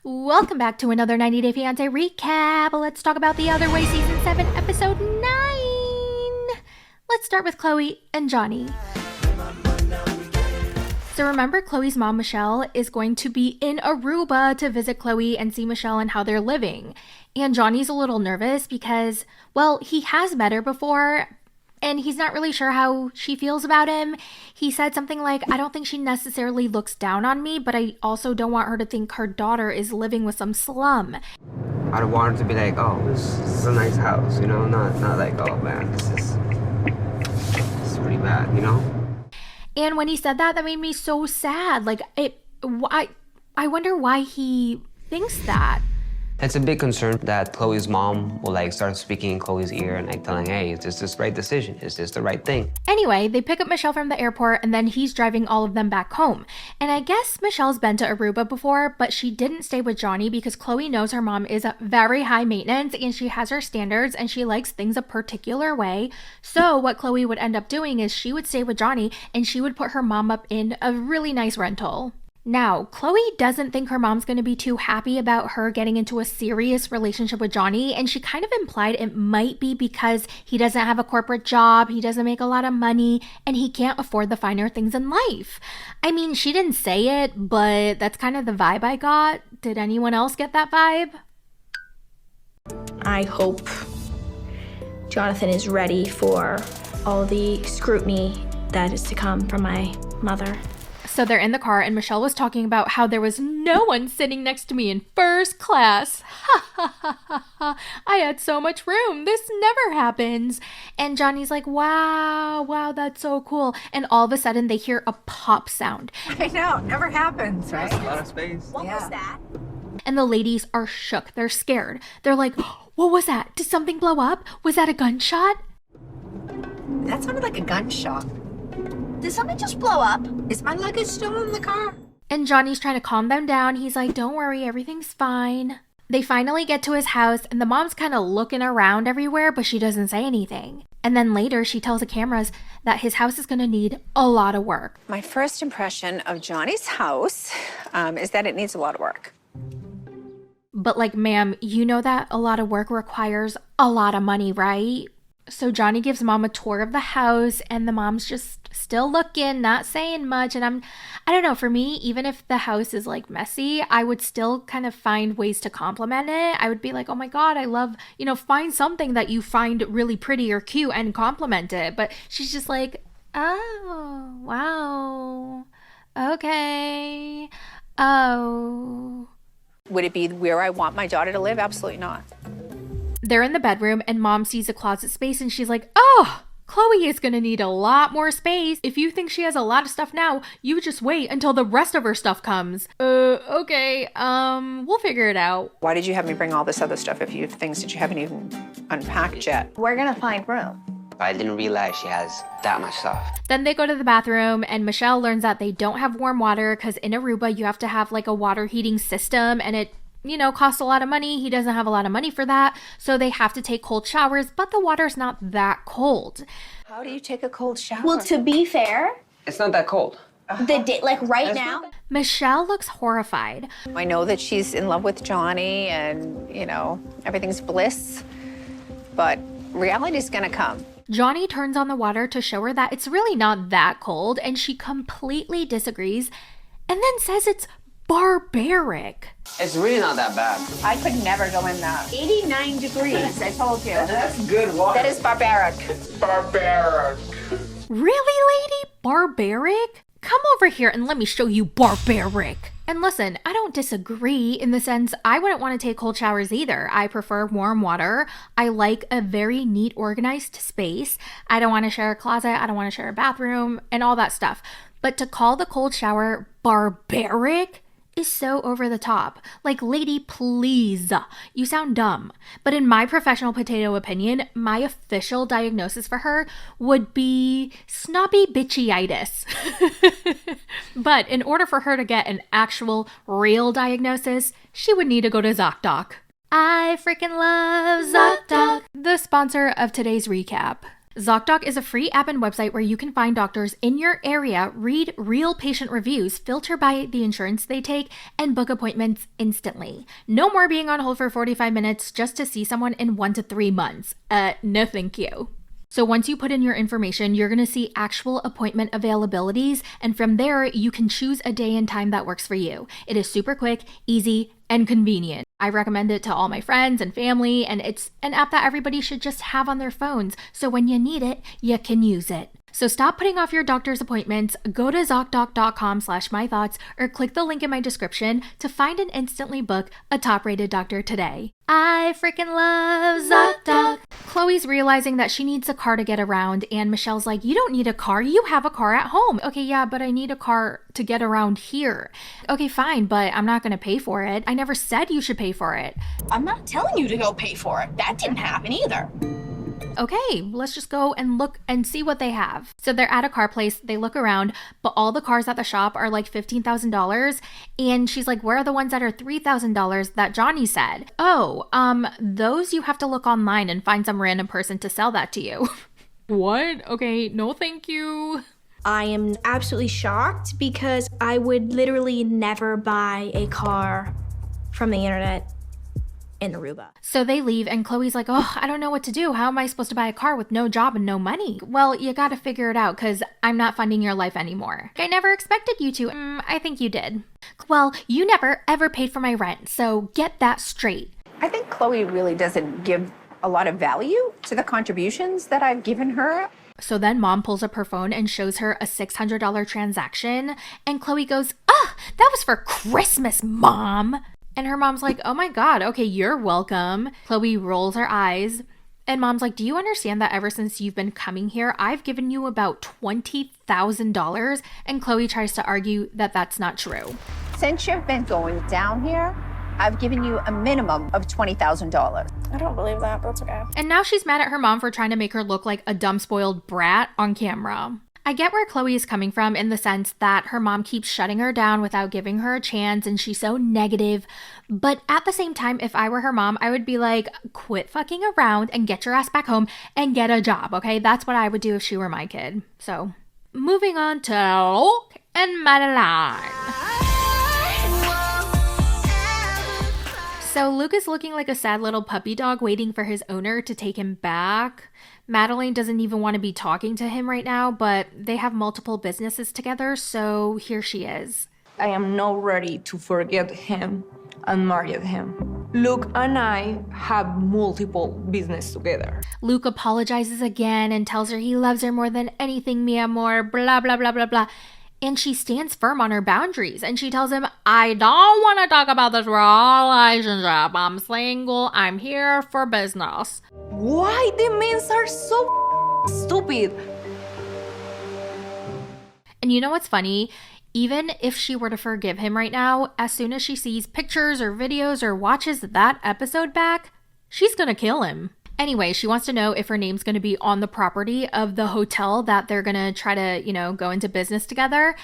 Welcome back to another 90 Day Fiance recap. Let's talk about The Other Way Season 7, Episode 9. Let's start with Chloe and Johnny. So remember, Chloe's mom, Michelle, is going to be in Aruba to visit Chloe and see Michelle and how they're living. And Johnny's a little nervous because, well, he has met her before, and he's not really sure how she feels about him. He said something like, I don't think she necessarily looks down on me, but I also don't want her to think her daughter is living with some slum. I want her to be like, oh, this is a nice house, you know? Not like, oh man, this is pretty bad, you know? And when he said that, that made me so sad. I wonder why he thinks that. It's a big concern that Chloe's mom will start speaking in Chloe's ear and telling, hey, is this the right decision? Is this the right thing? Anyway, they pick up Michelle from the airport and then he's driving all of them back home. And I guess Michelle's been to Aruba before, but she didn't stay with Johnny because Chloe knows her mom is very high maintenance and she has her standards and she likes things a particular way. So what Chloe would end up doing is she would stay with Johnny and she would put her mom up in a really nice rental. Now, Chloe doesn't think her mom's going to be too happy about her getting into a serious relationship with Johnny, and she kind of implied it might be because he doesn't have a corporate job, he doesn't make a lot of money, and he can't afford the finer things in life. I mean, she didn't say it, but that's kind of the vibe I got. Did anyone else get that vibe? I hope Jonathan is ready for all the scrutiny that is to come from my mother. So they're in the car and Michelle was talking about how there was no one sitting next to me in first class. Ha ha ha ha ha. I had so much room. This never happens. And Johnny's like, wow, that's so cool. And all of a sudden they hear a pop sound. I know, it never happens, right? That's a lot of space. What was that? And the ladies are shook. They're scared. They're like, what was that? Did something blow up? Was that a gunshot? That sounded like a gunshot. Did something just blow up? Is my luggage still in the car? And Johnny's trying to calm them down. He's like, don't worry, everything's fine. They finally get to his house and the mom's kind of looking around everywhere, but she doesn't say anything. And then later she tells the cameras that his house is going to need a lot of work. My first impression of Johnny's house is that it needs a lot of work. But ma'am, you know that a lot of work requires a lot of money, right? So Johnny gives mom a tour of the house and the mom's just still looking, not saying much. And I don't know, for me, even if the house is messy, I would still kind of find ways to compliment it. I would be like, oh my God, I love, find something that you find really pretty or cute and compliment it. But she's just like, oh, wow, okay, oh. Would it be where I want my daughter to live? Absolutely not. They're in the bedroom and mom sees a closet space and she's like, oh, Chloe is going to need a lot more space. If you think she has a lot of stuff now, you just wait until the rest of her stuff comes. Okay, we'll figure it out. Why did you have me bring all this other stuff if you have things that you haven't even unpacked yet? We're gonna find room. I didn't realize she has that much stuff. Then they go to the bathroom and Michelle learns that they don't have warm water because in Aruba you have to have a water heating system and it costs a lot of money. He doesn't have a lot of money for that. So they have to take cold showers, but the water's not that cold. How do you take a cold shower? Well, to be fair, It's not that cold. the day, right now, Michelle looks horrified. I know that she's in love with Johnny and, everything's bliss, but reality's gonna come. Johnny turns on the water to show her that it's really not that cold, and she completely disagrees and then says it's barbaric. It's really not that bad. I could never go in that. 89 degrees, I told you. That's good water. That is barbaric. Barbaric. Really, lady? Barbaric? Come over here and let me show you barbaric. And listen, I don't disagree in the sense I wouldn't want to take cold showers either. I prefer warm water. I like a very neat, organized space. I don't want to share a closet. I don't want to share a bathroom and all that stuff. But to call the cold shower barbaric is so over the top. Lady, please. You sound dumb. But in my professional potato opinion, my official diagnosis for her would be snobby bitchyitis. But in order for her to get an actual real diagnosis, she would need to go to ZocDoc. I freaking love ZocDoc, the sponsor of today's recap. ZocDoc is a free app and website where you can find doctors in your area, read real patient reviews, filter by the insurance they take, and book appointments instantly. No more being on hold for 45 minutes just to see someone in 1 to 3 months. No thank you. So once you put in your information, you're going to see actual appointment availabilities, and from there, you can choose a day and time that works for you. It is super quick, easy, and convenient. I recommend it to all my friends and family, and it's an app that everybody should just have on their phones, so when you need it, you can use it. So stop putting off your doctor's appointments, go to ZocDoc.com/mythoughts, or click the link in my description to find and instantly book a top-rated doctor today. I freaking love ZocDoc. Chloe's realizing that she needs a car to get around, and Michelle's like, you don't need a car, you have a car at home. Okay, yeah, but I need a car to get around here. Okay, fine, but I'm not gonna pay for it. I never said you should pay for it. I'm not telling you to go pay for it. That didn't happen either. Okay, let's just go and look and see what they have. So they're at a car place, they look around, but all the cars at the shop are like $15,000. And she's like, where are the ones that are $3,000 that Johnny said? Oh, those you have to look online and find some random person to sell that to you. What? Okay, no thank you. I am absolutely shocked because I would literally never buy a car from the internet in Aruba. So they leave and Chloe's like, oh, I don't know what to do. How am I supposed to buy a car with no job and no money? Well, you gotta figure it out because I'm not funding your life anymore. I never expected you to. I think you did. Well, you never ever paid for my rent, so get that straight. I think Chloe really doesn't give a lot of value to the contributions that I've given her. So then mom pulls up her phone and shows her a $600 transaction. And Chloe goes, that was for Christmas, Mom. And her mom's like, oh my God, okay, you're welcome. Chloe rolls her eyes. And mom's like, do you understand that ever since you've been coming here, I've given you about $20,000? And Chloe tries to argue that that's not true. Since you've been going down here, I've given you a minimum of $20,000. I don't believe that, but that's okay. And now she's mad at her mom for trying to make her look like a dumb, spoiled brat on camera. I get where Chloe is coming from in the sense that her mom keeps shutting her down without giving her a chance and she's so negative. But at the same time, if I were her mom, I would be like, quit fucking around and get your ass back home and get a job, okay? That's what I would do if she were my kid. So, moving on to Luke and Madeline. So Luke is looking like a sad little puppy dog waiting for his owner to take him back. Madeline doesn't even want to be talking to him right now, but they have multiple businesses together, so here she is. I am not ready to forget him and marry him. Luke and I have multiple business together. Luke apologizes again and tells her he loves her more than anything, mi amor, blah, blah, blah, blah, blah. And she stands firm on her boundaries. And she tells him, I don't want to talk about this relationship. I'm single. I'm here for business. Why the men are so stupid? And you know what's funny? Even if she were to forgive him right now, as soon as she sees pictures or videos or watches that episode back, she's gonna kill him. Anyway, she wants to know if her name's going to be on the property of the hotel that they're going to try to, go into business together.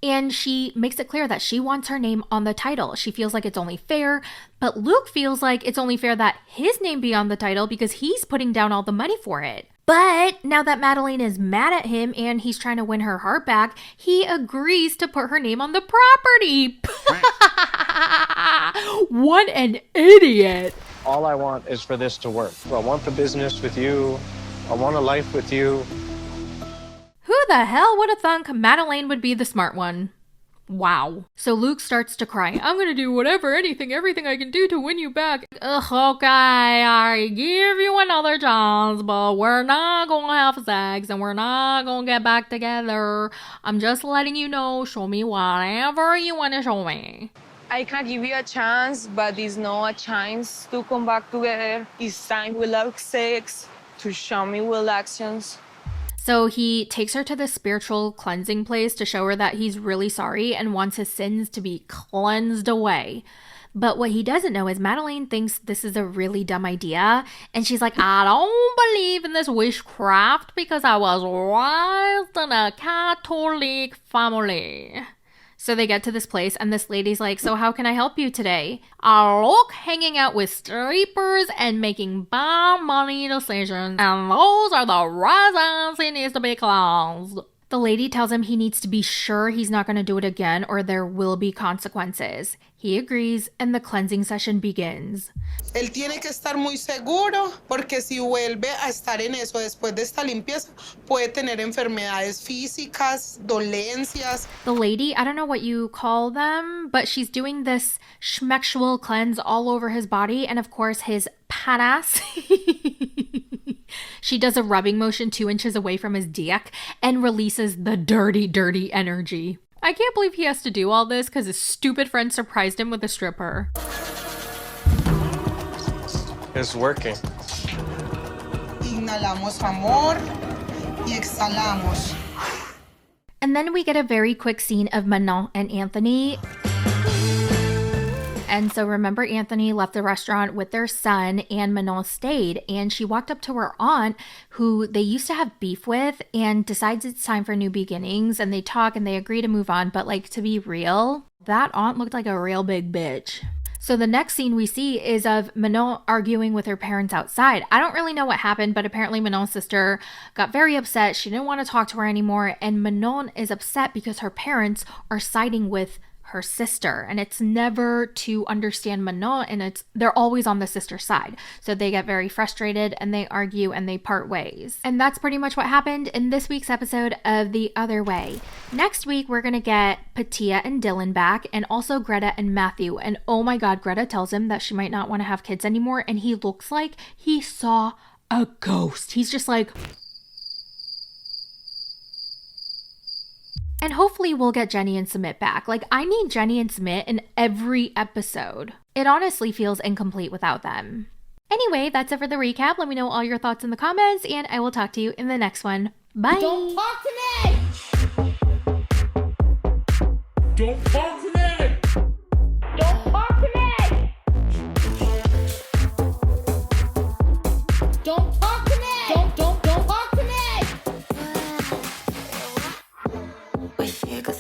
And she makes it clear that she wants her name on the title. She feels like it's only fair, but Luke feels like it's only fair that his name be on the title because he's putting down all the money for it. But now that Madeline is mad at him and he's trying to win her heart back, he agrees to put her name on the property. What an idiot. All I want is for this to work. I want the business with you. I want a life with you. Who the hell would have thunk Madeline would be the smart one? Wow. So Luke starts to cry. I'm gonna do whatever, anything, everything I can do to win you back. Ugh, okay, I give you another chance, but we're not gonna have sex and we're not gonna get back together. I'm just letting you know, show me whatever you wanna show me. I can give you a chance, but it's not a chance to come back together. It's time without sex to show me with actions. So he takes her to the spiritual cleansing place to show her that he's really sorry and wants his sins to be cleansed away. But what he doesn't know is Madeline thinks this is a really dumb idea. And she's like, I don't believe in this witchcraft because I was raised in a Catholic family. So they get to this place and this lady's like, so how can I help you today? I look hanging out with strippers and making bad money decisions. And those are the reasons he needs to be closed. The lady tells him he needs to be sure he's not going to do it again or there will be consequences. He agrees and the cleansing session begins. Él tiene que estar muy seguro porque si vuelve a estar en eso después de esta limpieza puede tener enfermedades físicas, dolencias. The lady, I don't know what you call them, but she's doing this schmexual cleanse all over his body and of course his panas. She does a rubbing motion 2 inches away from his dick and releases the dirty, dirty energy. I can't believe he has to do all this because his stupid friend surprised him with a stripper. It's working. Inhalamos amor y exhalamos. And then we get a very quick scene of Manon and Anthony. And so remember, Anthony left the restaurant with their son and Manon stayed, and she walked up to her aunt who they used to have beef with and decides it's time for new beginnings, and they talk and they agree to move on. But like, to be real, that aunt looked like a real big bitch. So the next scene we see is of Manon arguing with her parents outside. I don't really know what happened, but apparently Manon's sister got very upset. She didn't want to talk to her anymore, and Manon is upset because her parents are siding with her sister, and it's never to understand Manon, and they're always on the sister's side. So they get very frustrated and they argue and they part ways. And that's pretty much what happened in this week's episode of The Other Way. Next week we're gonna get Patia and Dylan back, and also Greta and Matthew. And oh my god, Greta tells him that she might not want to have kids anymore, and he looks like he saw a ghost. He's just like, and hopefully we'll get Jenny and Sumit back. Like, I need Jenny and Sumit in every episode. It honestly feels incomplete without them. Anyway, that's it for the recap. Let me know all your thoughts in the comments, and I will talk to you in the next one. Bye! Don't talk to me! Don't talk to me! Don't talk to me! Don't talk to me! Don't talk to me! Wish you could